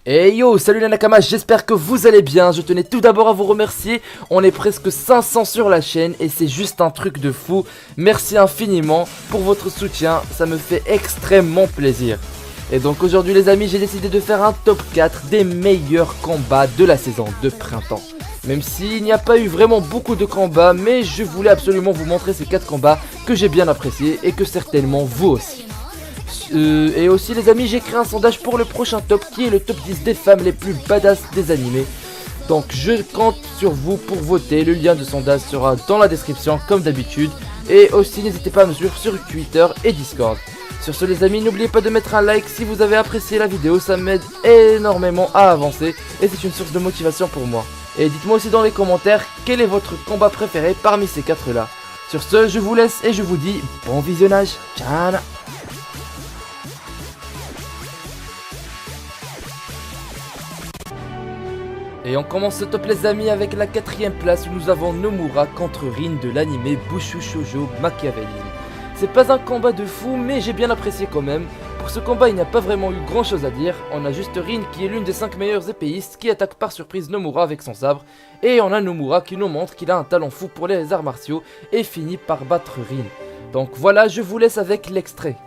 Hey yo, salut les Nakamas, j'espère que vous allez bien. Je tenais tout d'abord à vous remercier. On est presque 500 sur la chaîne et c'est juste un truc de fou. Merci infiniment pour votre soutien, ça me fait extrêmement plaisir. Et donc aujourd'hui les amis, j'ai décidé de faire un top 4 des meilleurs combats de la saison de printemps. Même s'il n'y a pas eu vraiment beaucoup de combats, mais je voulais absolument vous montrer ces 4 combats que j'ai bien appréciés et que certainement vous aussi. Et aussi les amis, j'ai créé un sondage pour le prochain top qui est le top 10 des femmes les plus badass des animés. Donc je compte sur vous pour voter, le lien de sondage sera dans la description comme d'habitude. Et aussi n'hésitez pas à me suivre sur Twitter et Discord. Sur ce les amis, n'oubliez pas de mettre un like si vous avez apprécié la vidéo, ça m'aide énormément à avancer et c'est une source de motivation pour moi. Et dites-moi aussi dans les commentaires quel est votre combat préféré parmi ces 4 là. Sur ce, je vous laisse et je vous dis bon visionnage. Ciao. Et on commence ce top les amis avec la 4ème place où nous avons Nomura contre Rin de l'anime Bushu Shoujo Machiavellisme. C'est pas un combat de fou mais j'ai bien apprécié quand même. Pour ce combat il n'y a pas vraiment eu grand chose à dire. On a juste Rin qui est l'une des 5 meilleures épéistes qui attaque par surprise Nomura avec son sabre. Et on a Nomura qui nous montre qu'il a un talent fou pour les arts martiaux et finit par battre Rin. Donc voilà, je vous laisse avec l'extrait.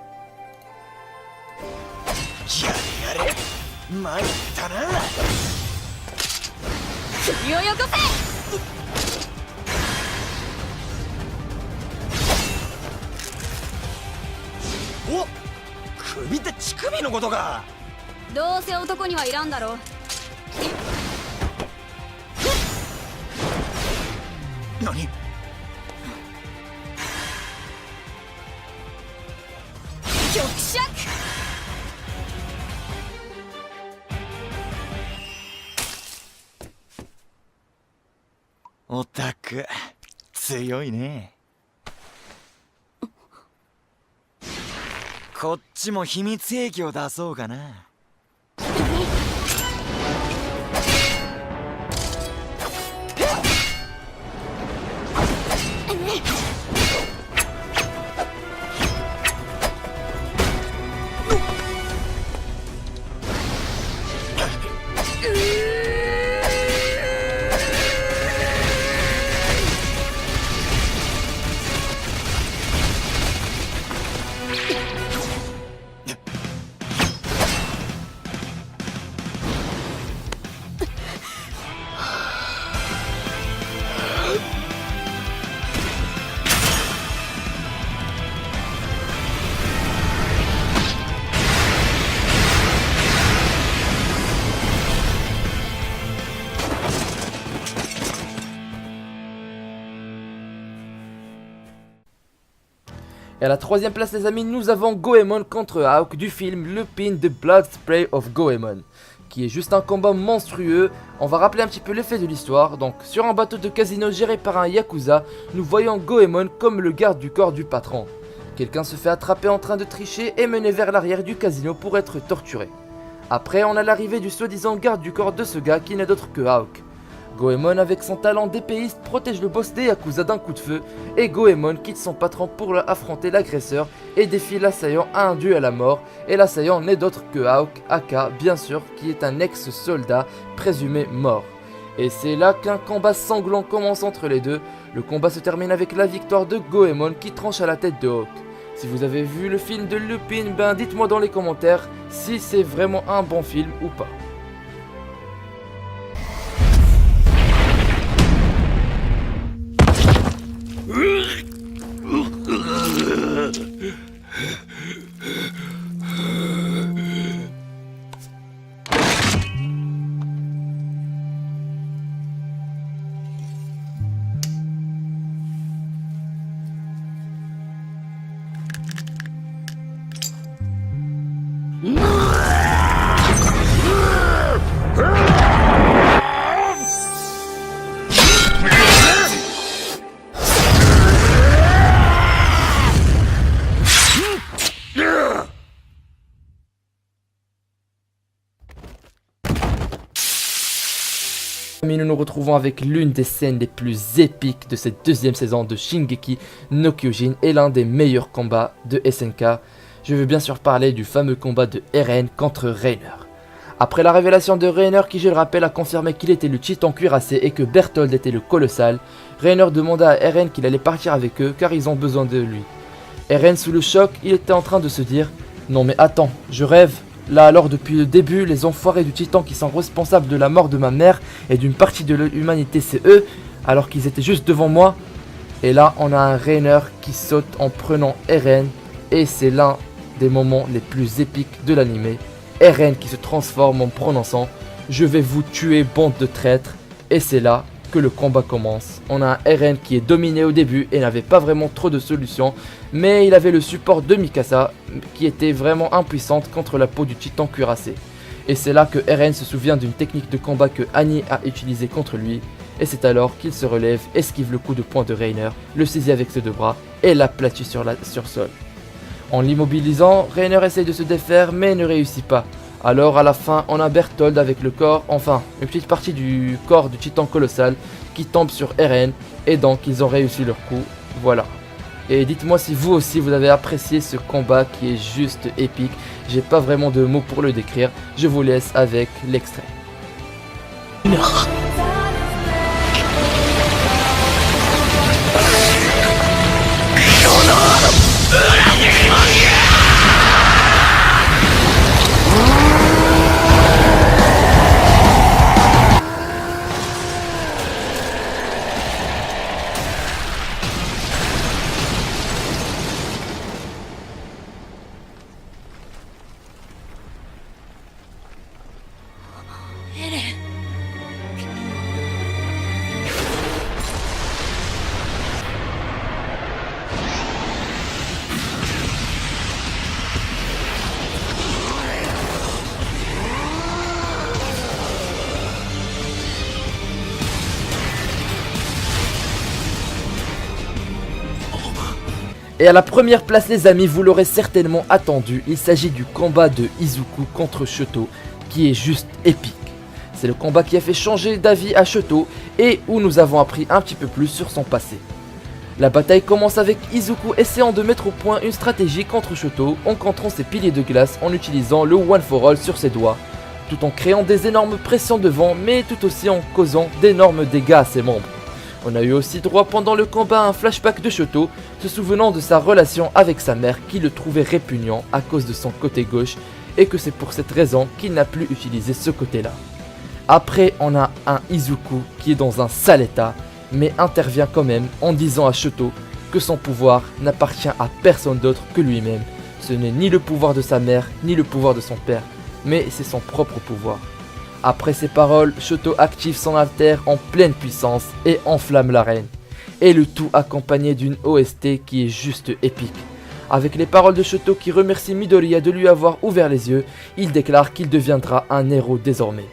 Oh, 首って乳首のことか。どうせ男にはいらんだろう。何？よっしゃ。オタク強いね。こっちも秘密兵器を出そうかな。Et à la 3ème place les amis, nous avons Goemon contre Hawk du film Lupin The Blood Spray of Goemon, qui est juste un combat monstrueux. On va rappeler un petit peu l'effet de l'histoire. Donc sur un bateau de casino géré par un Yakuza, nous voyons Goemon comme le garde du corps du patron. Quelqu'un se fait attraper en train de tricher et mené vers l'arrière du casino pour être torturé. Après on a l'arrivée du soi-disant garde du corps de ce gars qui n'est d'autre que Hawk. Goemon avec son talent d'épéiste protège le boss des Yakuza d'un coup de feu et Goemon quitte son patron pour affronter l'agresseur et défie l'assaillant à un duel à la mort, et l'assaillant n'est d'autre que Hawk, aka bien sûr, qui est un ex-soldat présumé mort. Et c'est là qu'un combat sanglant commence entre les deux. Le combat se termine avec la victoire de Goemon qui tranche à la tête de Hawk. Si vous avez vu le film de Lupin, ben dites-moi dans les commentaires si c'est vraiment un bon film ou pas. Nous nous retrouvons avec l'une des scènes les plus épiques de cette deuxième saison de Shingeki no Kyojin et l'un des meilleurs combats de SNK. Je veux bien sûr parler du fameux combat de Eren contre Reiner. Après la révélation de Reiner qui, je le rappelle, a confirmé qu'il était le titan cuirassé et que Berthold était le colossal, Reiner demanda à Eren qu'il allait partir avec eux car ils ont besoin de lui. Eren, sous le choc, il était en train de se dire « Non mais attends, je rêve. Là alors depuis le début, les enfoirés du titan qui sont responsables de la mort de ma mère et d'une partie de l'humanité, c'est eux, alors qu'ils étaient juste devant moi. » Et là on a un Reiner qui saute en prenant Eren et c'est l'un des moments les plus épiques de l'anime. Eren qui se transforme en prononçant « Je vais vous tuer bande de traîtres » et c'est là que le combat commence. On a un Eren qui est dominé au début et n'avait pas vraiment trop de solutions, mais il avait le support de Mikasa qui était vraiment impuissante contre la peau du titan cuirassé. Et c'est là que Eren se souvient d'une technique de combat que Annie a utilisée contre lui, et c'est alors qu'il se relève, esquive le coup de poing de Reiner, le saisit avec ses deux bras et l'aplatit sur sol. En l'immobilisant, Reiner essaye de se défaire mais ne réussit pas. Alors à la fin, on a Berthold avec le corps, enfin une petite partie du corps du titan colossal qui tombe sur Eren et donc ils ont réussi leur coup, voilà. Et dites-moi si vous aussi vous avez apprécié ce combat qui est juste épique, j'ai pas vraiment de mots pour le décrire, je vous laisse avec l'extrait. Et à la première place les amis, vous l'aurez certainement attendu, il s'agit du combat de Izuku contre Shoto, qui est juste épique. C'est le combat qui a fait changer d'avis à Shoto, et où nous avons appris un petit peu plus sur son passé. La bataille commence avec Izuku essayant de mettre au point une stratégie contre Shoto, en contrant ses piliers de glace en utilisant le One for All sur ses doigts, tout en créant des énormes pressions de vent, mais tout aussi en causant d'énormes dégâts à ses membres. On a eu aussi droit pendant le combat à un flashback de Shoto, se souvenant de sa relation avec sa mère qui le trouvait répugnant à cause de son côté gauche et que c'est pour cette raison qu'il n'a plus utilisé ce côté-là. Après, on a un Izuku qui est dans un sale état, mais intervient quand même en disant à Shoto que son pouvoir n'appartient à personne d'autre que lui-même. Ce n'est ni le pouvoir de sa mère, ni le pouvoir de son père, mais c'est son propre pouvoir. Après ces paroles, Shoto active son alter en pleine puissance et enflamme l'arène. Et le tout accompagné d'une OST qui est juste épique. Avec les paroles de Shoto qui remercie Midoriya de lui avoir ouvert les yeux, il déclare qu'il deviendra un héros désormais.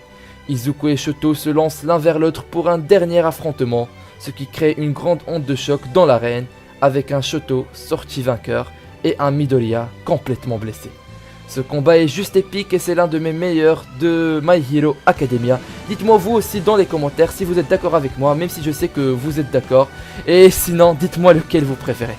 Izuku et Shoto se lancent l'un vers l'autre pour un dernier affrontement, ce qui crée une grande onde de choc dans l'arène, avec un Shoto sorti vainqueur et un Midoriya complètement blessé. Ce combat est juste épique et c'est l'un de mes meilleurs de My Hero Academia. Dites-moi vous aussi dans les commentaires si vous êtes d'accord avec moi, même si je sais que vous êtes d'accord. Et sinon, dites-moi lequel vous préférez.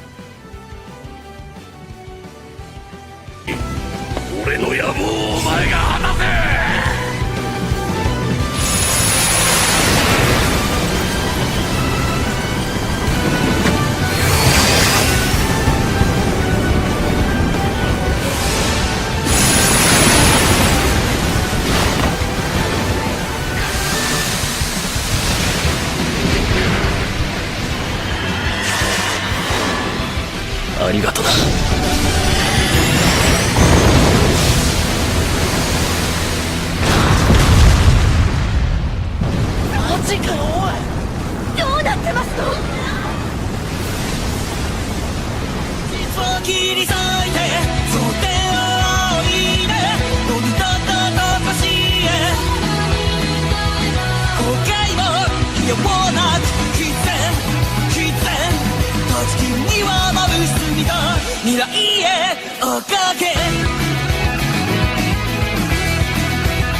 未来へ追っかけ